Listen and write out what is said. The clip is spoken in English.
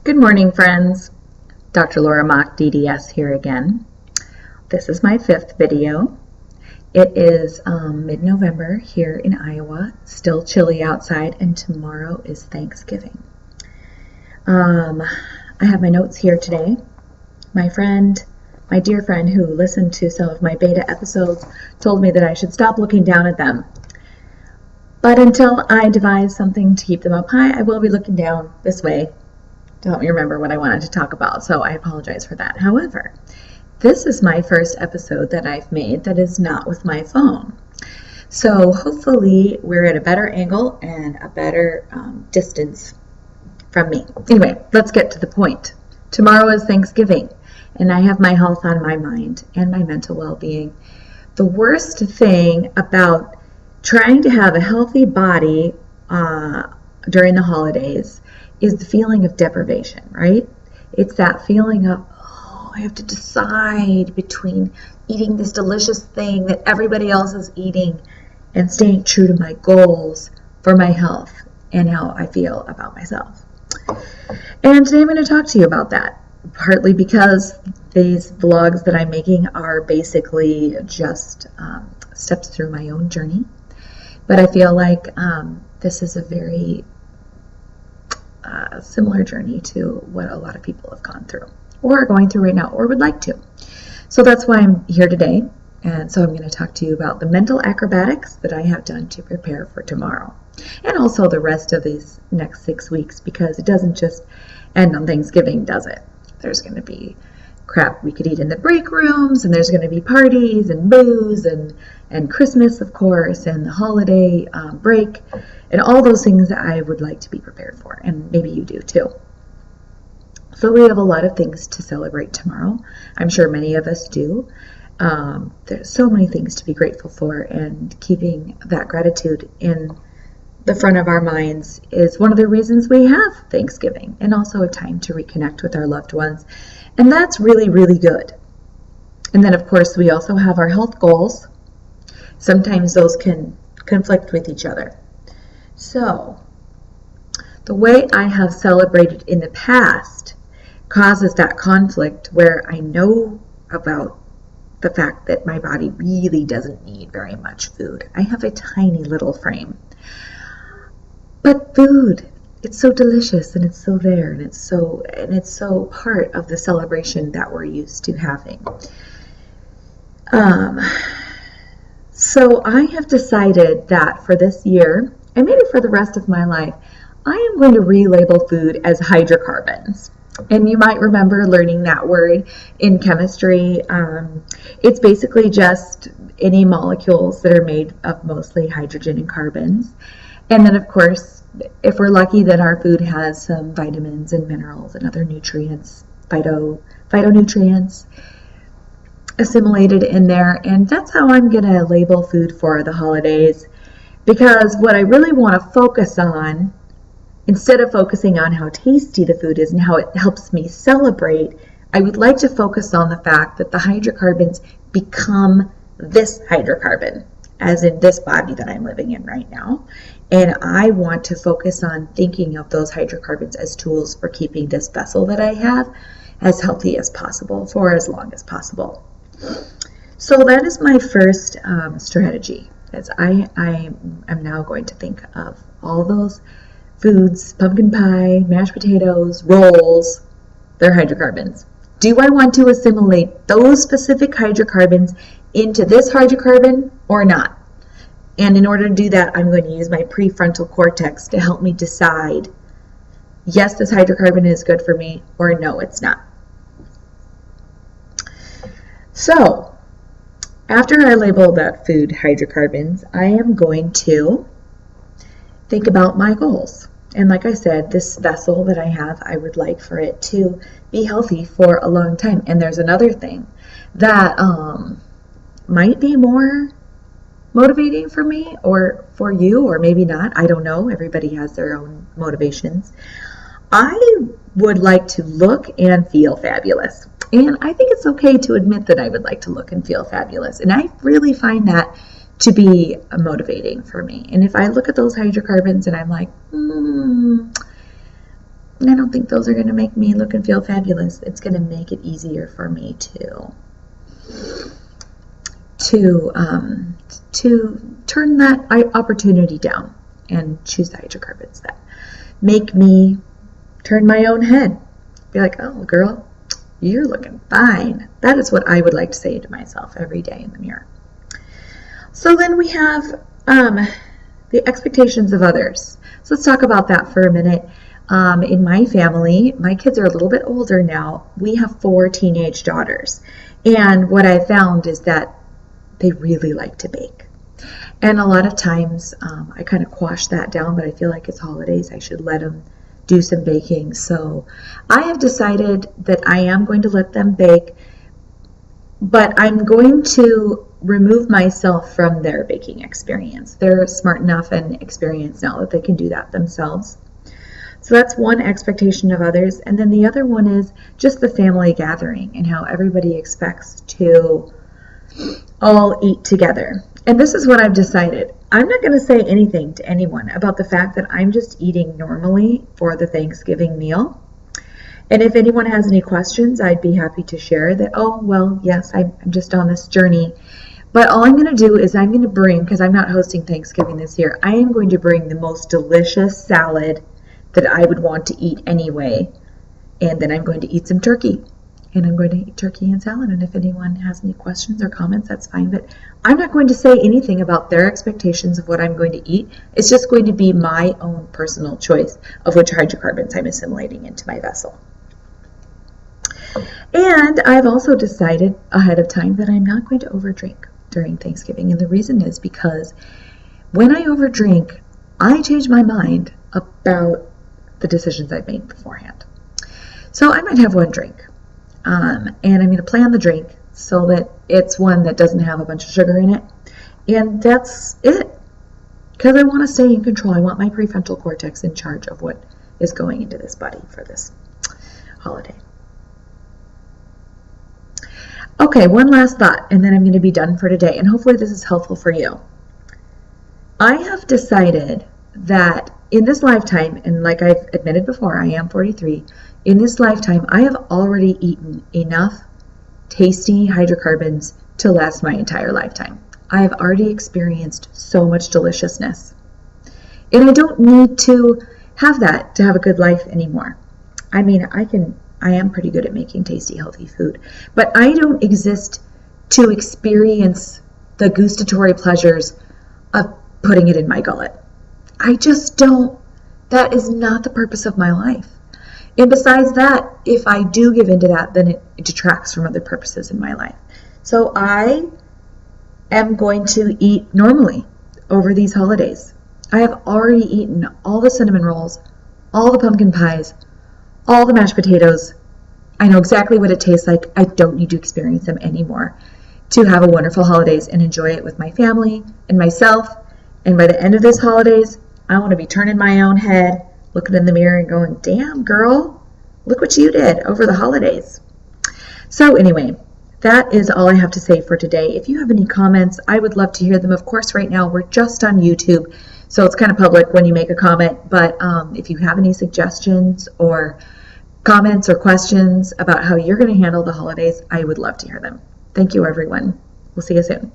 Good morning, friends. Dr. Laura Mock, DDS here again. This is my 5th video. It is mid-November here in Iowa. Still chilly outside, and tomorrow is Thanksgiving. I have my notes here today. My dear friend who listened to some of my beta episodes told me that I should stop looking down at them. But until I devise something to keep them up high, I will be looking down this way to help me remember what I wanted to talk about, so I apologize for that. However, this is my first episode that I've made that is not with my phone. So hopefully we're at a better angle and a better distance from me. Anyway, let's get to the point. Tomorrow is Thanksgiving, and I have my health on my mind and my mental well-being. The worst thing about trying to have a healthy body during the holidays is the feeling of deprivation, right? It's that feeling of, I have to decide between eating this delicious thing that everybody else is eating and staying true to my goals for my health and how I feel about myself. And today I'm going to talk to you about that, partly because these vlogs that I'm making are basically just steps through my own journey. But I feel like this is a very similar journey to what a lot of people have gone through or are going through right now or would like to. So that's why I'm here today. And so I'm going to talk to you about the mental acrobatics that I have done to prepare for tomorrow. And also the rest of these next 6 weeks, because it doesn't just end on Thanksgiving, does it? There's going to be crap we could eat in the break rooms, and there's going to be parties and booze and Christmas, of course, and the holiday break, and all those things that I would like to be prepared for, and maybe you do too. So we have a lot of things to celebrate tomorrow. I'm sure many of us do. There's so many things to be grateful for, and keeping that gratitude in the front of our minds is one of the reasons we have Thanksgiving, and also a time to reconnect with our loved ones. And that's really, really good. And then, of course, we also have our health goals. Sometimes those can conflict with each other. So, the way I have celebrated in the past causes that conflict where I know about the fact that my body really doesn't need very much food. I have a tiny little frame. But food, it's so delicious, and it's so there, and it's so part of the celebration that we're used to having. So I have decided that for this year, and maybe for the rest of my life, I am going to relabel food as hydrocarbons. And you might remember learning that word in chemistry. It's basically just any molecules that are made of mostly hydrogen and carbons. And then, of course, if we're lucky, then our food has some vitamins and minerals and other nutrients, phytonutrients assimilated in there. And that's how I'm going to label food for the holidays. Because what I really want to focus on, instead of focusing on how tasty the food is and how it helps me celebrate, I would like to focus on the fact that the hydrocarbons become this hydrocarbon, as in this body that I'm living in right now. And I want to focus on thinking of those hydrocarbons as tools for keeping this vessel that I have as healthy as possible for as long as possible. So that is my first strategy. As I am now going to think of all those foods, pumpkin pie, mashed potatoes, rolls, they're hydrocarbons. Do I want to assimilate those specific hydrocarbons into this hydrocarbon or not? And in order to do that, I'm going to use my prefrontal cortex to help me decide, yes, this hydrocarbon is good for me, or no, it's not. So, after I label that food hydrocarbons, I am going to think about my goals. And like I said, this vessel that I have, I would like for it to be healthy for a long time. And there's another thing that might be more motivating for me or for you, or maybe not. I don't know. Everybody has their own motivations. I would like to look and feel fabulous. And I think it's okay to admit that I would like to look and feel fabulous. And I really find that to be motivating for me. And if I look at those hydrocarbons and I'm like, I don't think those are going to make me look and feel fabulous. It's going to make it easier for me to turn that opportunity down and choose the hydrocarbons that make me turn my own head. Be like, oh, girl, you're looking fine. That is what I would like to say to myself every day in the mirror. So then we have the expectations of others. So let's talk about that for a minute. In my family, my kids are a little bit older now. We have 4 teenage daughters. And what I found is that they really like to bake. And a lot of times I kind of quash that down, but I feel like it's holidays. I should let them do some baking. So I have decided that I am going to let them bake, but I'm going to remove myself from their baking experience. They're smart enough and experienced now that they can do that themselves. So that's one expectation of others. And then the other one is just the family gathering and how everybody expects to all eat together. And this is what I've decided. I'm not going to say anything to anyone about the fact that I'm just eating normally for the Thanksgiving meal. And if anyone has any questions, I'd be happy to share that, oh, well, yes, I'm just on this journey. But all I'm going to do is I'm going to bring, because I'm not hosting Thanksgiving this year, I am going to bring the most delicious salad that I would want to eat anyway. And then I'm going to eat some turkey. And I'm going to eat turkey and salad. And if anyone has any questions or comments, that's fine. But I'm not going to say anything about their expectations of what I'm going to eat. It's just going to be my own personal choice of which hydrocarbons I'm assimilating into my vessel. And I've also decided ahead of time that I'm not going to overdrink during Thanksgiving. And the reason is because when I overdrink, I change my mind about the decisions I've made beforehand. So I might have one drink. And I'm going to plan the drink so that it's one that doesn't have a bunch of sugar in it. And that's it. Because I want to stay in control. I want my prefrontal cortex in charge of what is going into this body for this holiday. Okay, one last thought, and then I'm going to be done for today. And hopefully this is helpful for you. I have decided that in this lifetime, and like I've admitted before, I am 43, in this lifetime, I have already eaten enough tasty hydrocarbons to last my entire lifetime. I have already experienced so much deliciousness. And I don't need to have that to have a good life anymore. I mean, I am pretty good at making tasty, healthy food, but I don't exist to experience the gustatory pleasures of putting it in my gullet. I just don't. That is not the purpose of my life. And besides that, if I do give into that, then it detracts from other purposes in my life. So I am going to eat normally over these holidays. I have already eaten all the cinnamon rolls, all the pumpkin pies, all the mashed potatoes. I know exactly what it tastes like. I don't need to experience them anymore to have a wonderful holidays and enjoy it with my family and myself. And by the end of this holidays, I want to be turning my own head, looking in the mirror and going, damn, girl, look what you did over the holidays. So anyway, that is all I have to say for today. If you have any comments, I would love to hear them. Of course, right now we're just on YouTube, so it's kind of public when you make a comment. But if you have any suggestions or comments or questions about how you're going to handle the holidays, I would love to hear them. Thank you, everyone. We'll see you soon.